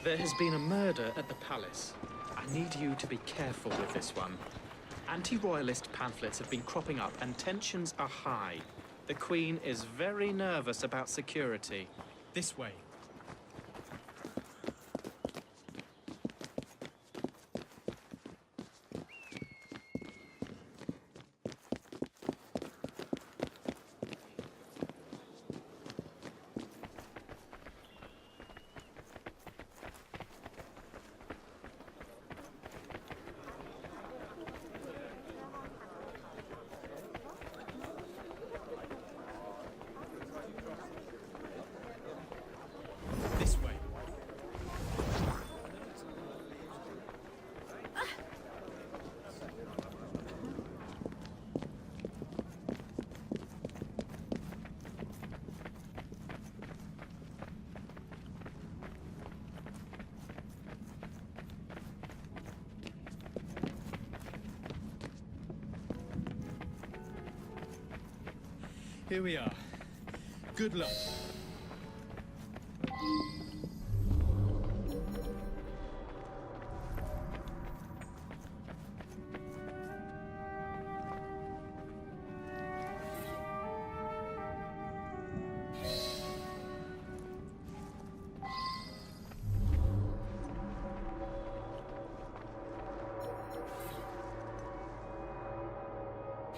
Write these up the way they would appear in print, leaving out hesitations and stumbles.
There has been a murder at the palace. I need you to be careful with this one. Anti-royalist pamphlets have been cropping up and tensions are high. The Queen is very nervous about security. This way. This way. Here we are. Good luck.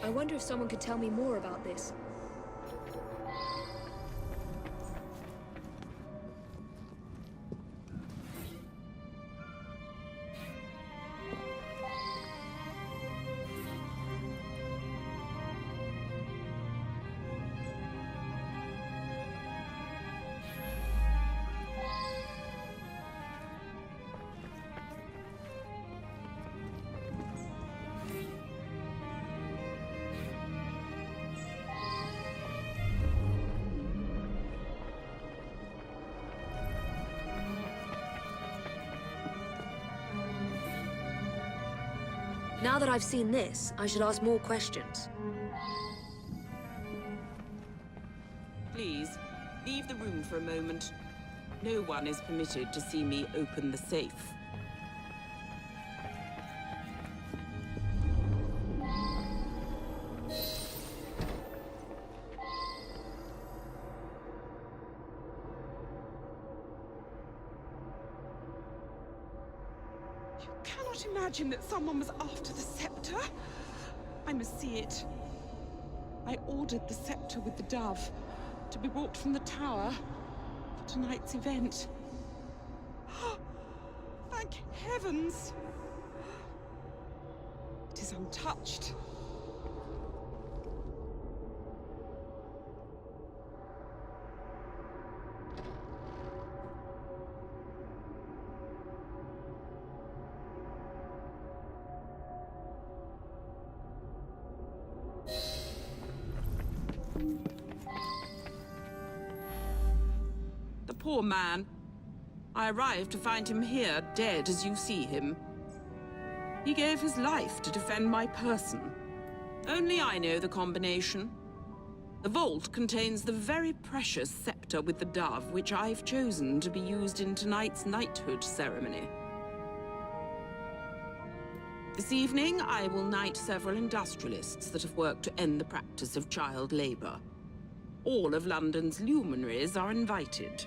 I wonder if someone could tell me more about this. Now that I've seen this, I should ask more questions. Please, leave the room for a moment. No one is permitted to see me open the safe. I cannot imagine that someone was after the scepter. I must see it. I ordered the scepter with the dove to be brought from the tower for tonight's event. Thank heavens! It is untouched. The poor man. I arrived to find him here, dead as you see him. He gave his life to defend my person. Only I know the combination. The vault contains the very precious scepter with the dove, which I've chosen to be used in tonight's knighthood ceremony. This evening, I will knight several industrialists that have worked to end the practice of child labor. All of London's luminaries are invited.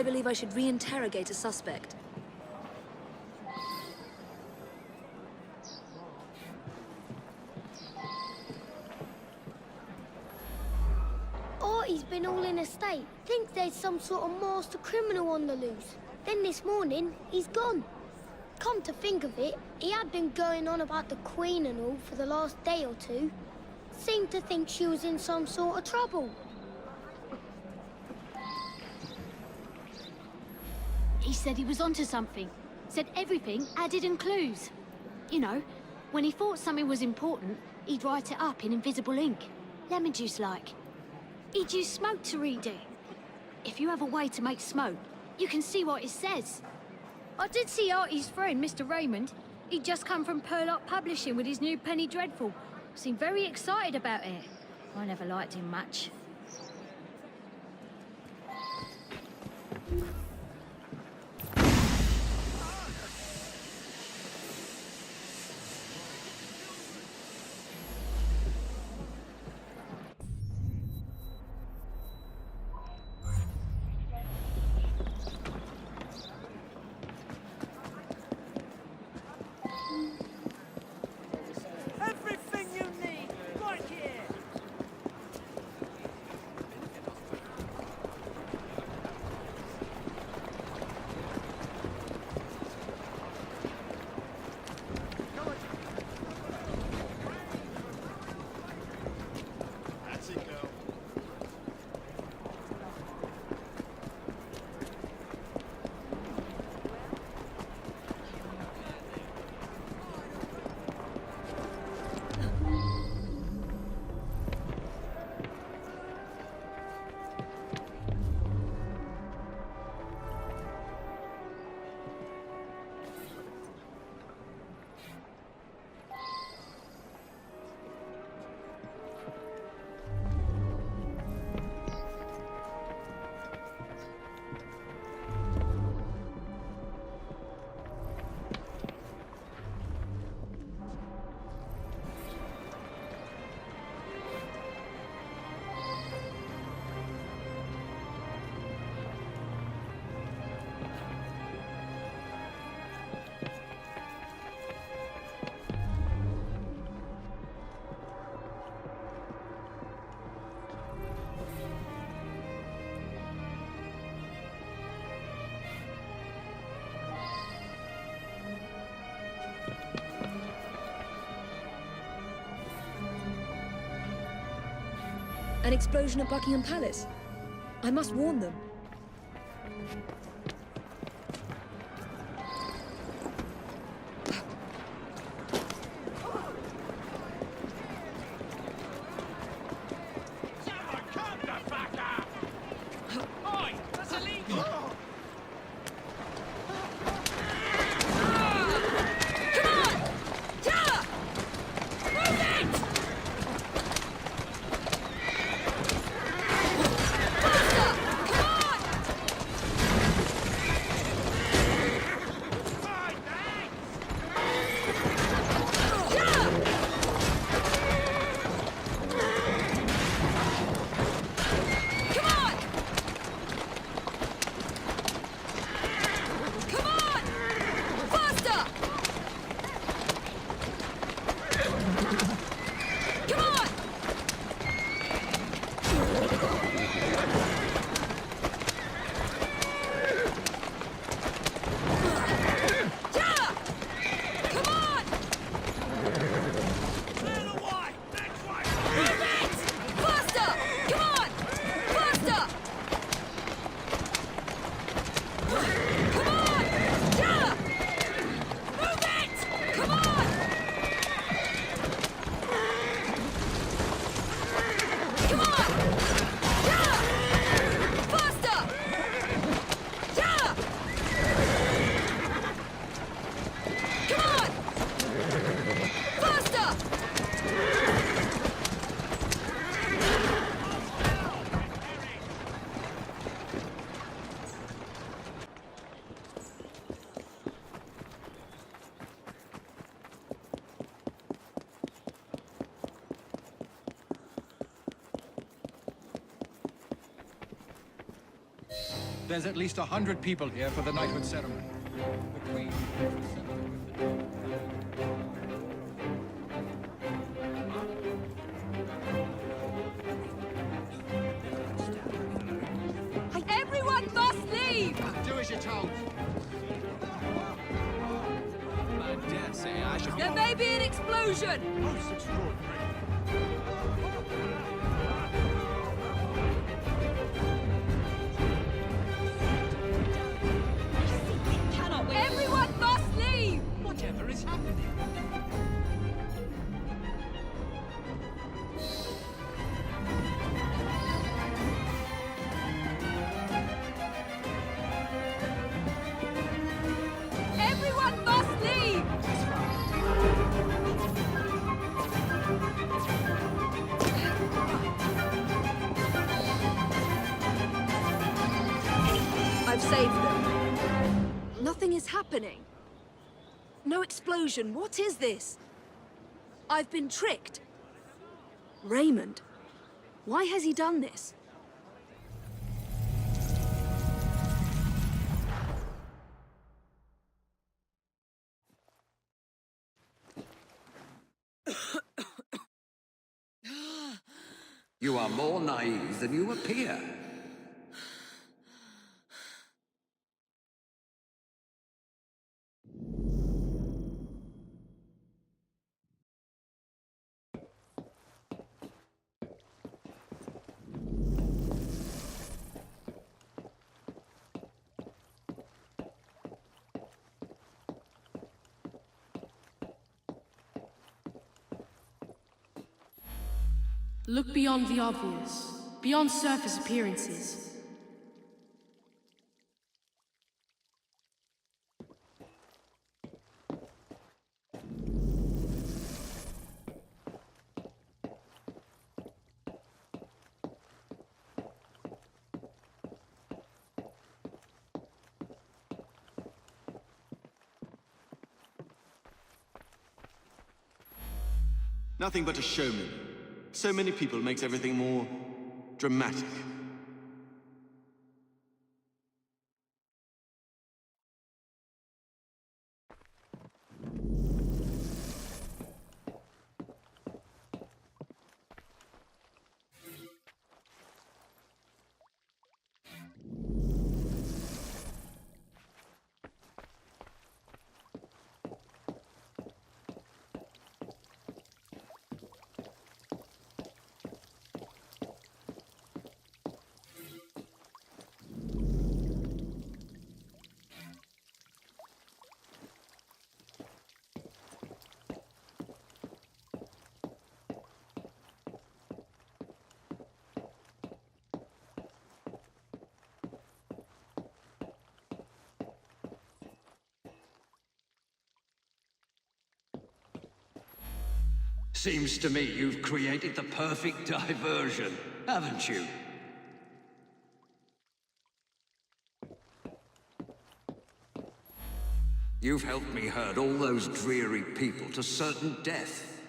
I believe I should re-interrogate a suspect. Artie's been all in a state. Thinks there's some sort of master criminal on the loose. Then this morning, he's gone. Come to think of it, he had been going on about the Queen and all for the last day or two. Seemed to think she was in some sort of trouble. He said he was onto something. Said everything added in clues. You know, when he thought something was important, he'd write it up in invisible ink. Lemon juice like. He'd use smoke to read it. If you have a way to make smoke, you can see what it says. I did see Artie's friend, Mr. Raymond. He'd just come from Purlock Publishing with his new Penny Dreadful. Seemed very excited about it. I never liked him much. Everything you need, right here! That's it, girl. An explosion at Buckingham Palace. I must warn them. There's at least 100 people here for the knighthood ceremony. The Queen Everyone must leave! Do as you're told. I dare say I should... There may be an explosion! Most extraordinary. Everyone must leave! Whatever is happening? Everyone must leave! I've saved them. Nothing is happening. No explosion. What is this? I've been tricked. Raymond. Why has he done this? You are more naive than you appear. Look beyond the obvious, beyond surface appearances. Nothing but a showman. So many people makes everything more dramatic. Seems to me you've created the perfect diversion, haven't you? You've helped me herd all those dreary people to certain death.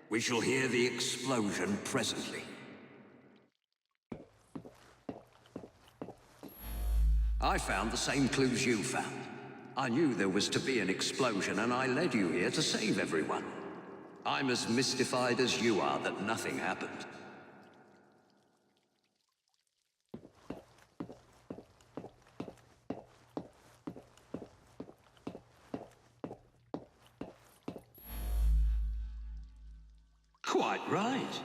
We shall hear the explosion presently. I found the same clues you found. I knew there was to be an explosion, and I led you here to save everyone. I'm as mystified as you are that nothing happened. Quite right.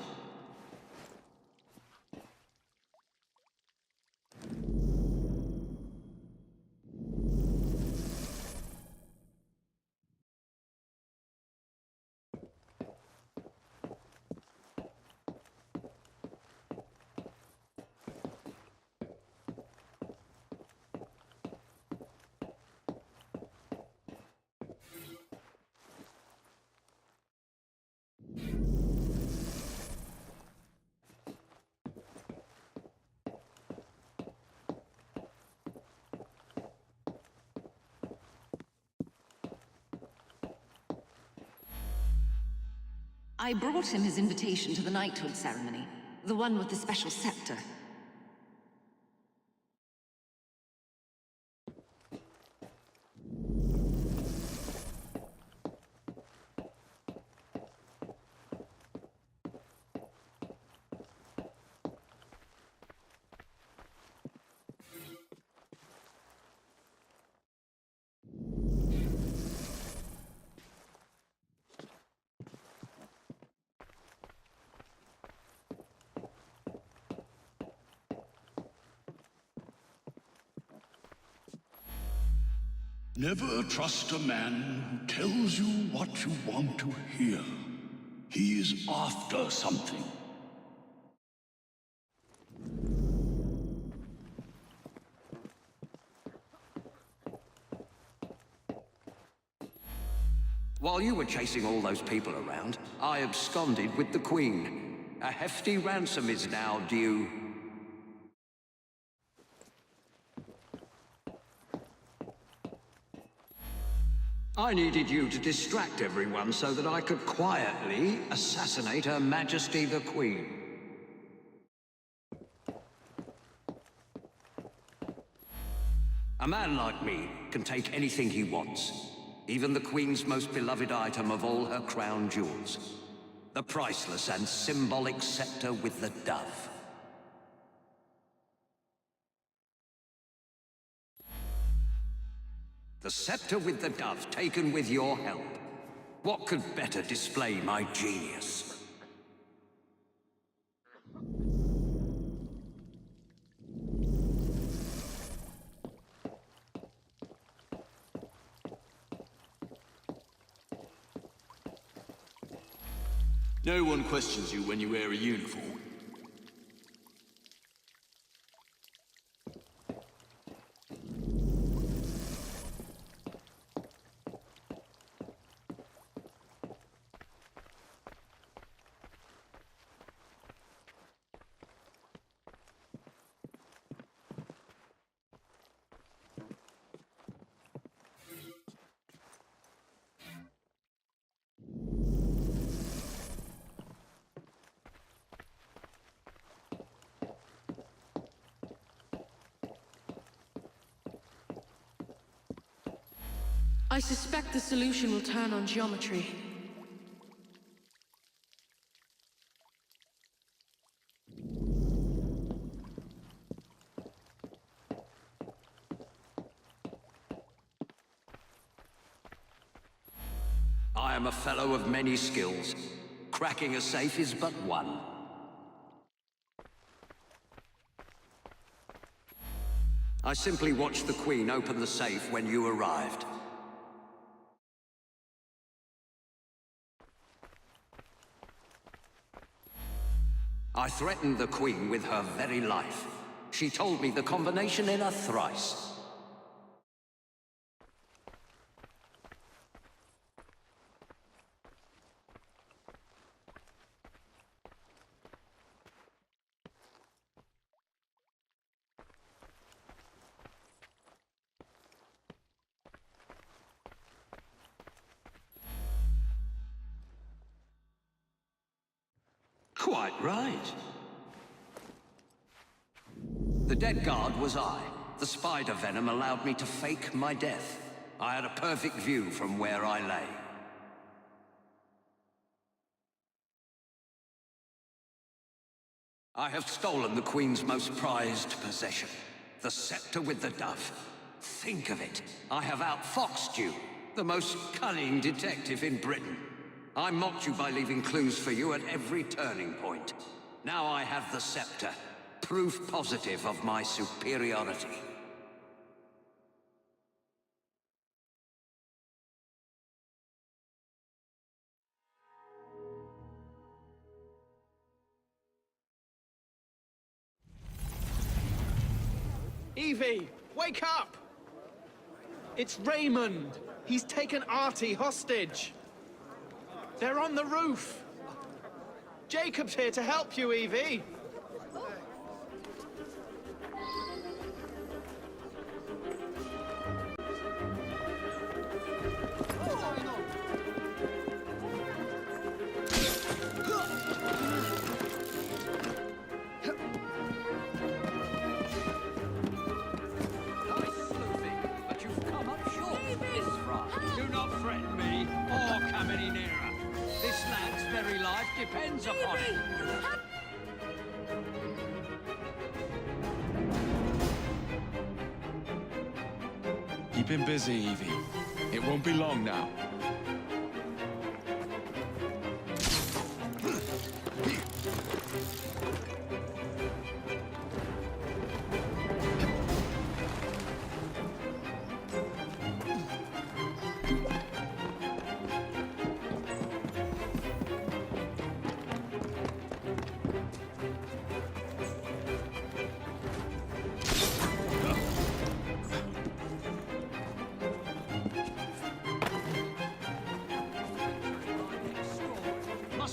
I brought him his invitation to the knighthood ceremony, the one with the special scepter. Never trust a man who tells you what you want to hear. He is after something. While you were chasing all those people around, I absconded with the Queen. A hefty ransom is now due. I needed you to distract everyone so that I could quietly assassinate Her Majesty the Queen. A man like me can take anything he wants. Even the Queen's most beloved item of all her crown jewels. The priceless and symbolic scepter with the dove. The scepter with the dove, taken with your help. What could better display my genius? No one questions you when you wear a uniform. I suspect the solution will turn on geometry. I am a fellow of many skills. Cracking a safe is but one. I simply watched the Queen open the safe when you arrived. I threatened the Queen with her very life. She told me the combination in a thrice. Quite right. The dead guard was I. The spider venom allowed me to fake my death. I had a perfect view from where I lay. I have stolen the Queen's most prized possession, the scepter with the dove. Think of it. I have outfoxed you, the most cunning detective in Britain. I mocked you by leaving clues for you at every turning point. Now I have the scepter, proof positive of my superiority. Evie, wake up! It's Raymond. He's taken Artie hostage. They're on the roof. Jacob's here to help you, Evie. Depends upon it. Keep him busy, Evie. It won't be long now.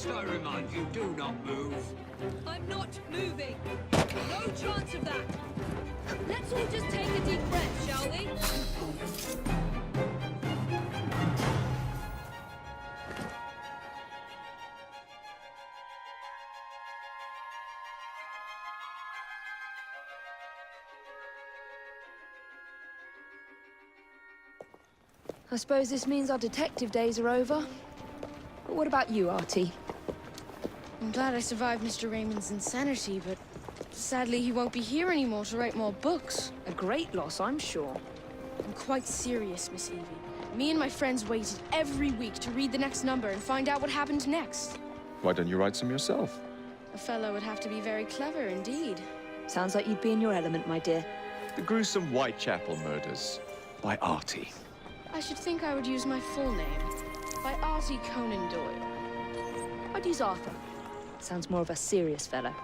Must I remind you, do not move. I'm not moving. No chance of that. Let's all just take a deep breath, shall we? I suppose this means our detective days are over. But what about you, Artie? I'm glad I survived Mr. Raymond's insanity, but sadly he won't be here anymore to write more books. A great loss, I'm sure. I'm quite serious, Miss Evie. Me and my friends waited every week to read the next number and find out what happened next. Why don't you write some yourself? A fellow would have to be very clever indeed. Sounds like you'd be in your element, my dear. The gruesome Whitechapel murders by Artie. I should think I would use my full name. By Artie Conan Doyle. I'd use Arthur. Sounds more of a serious fellow.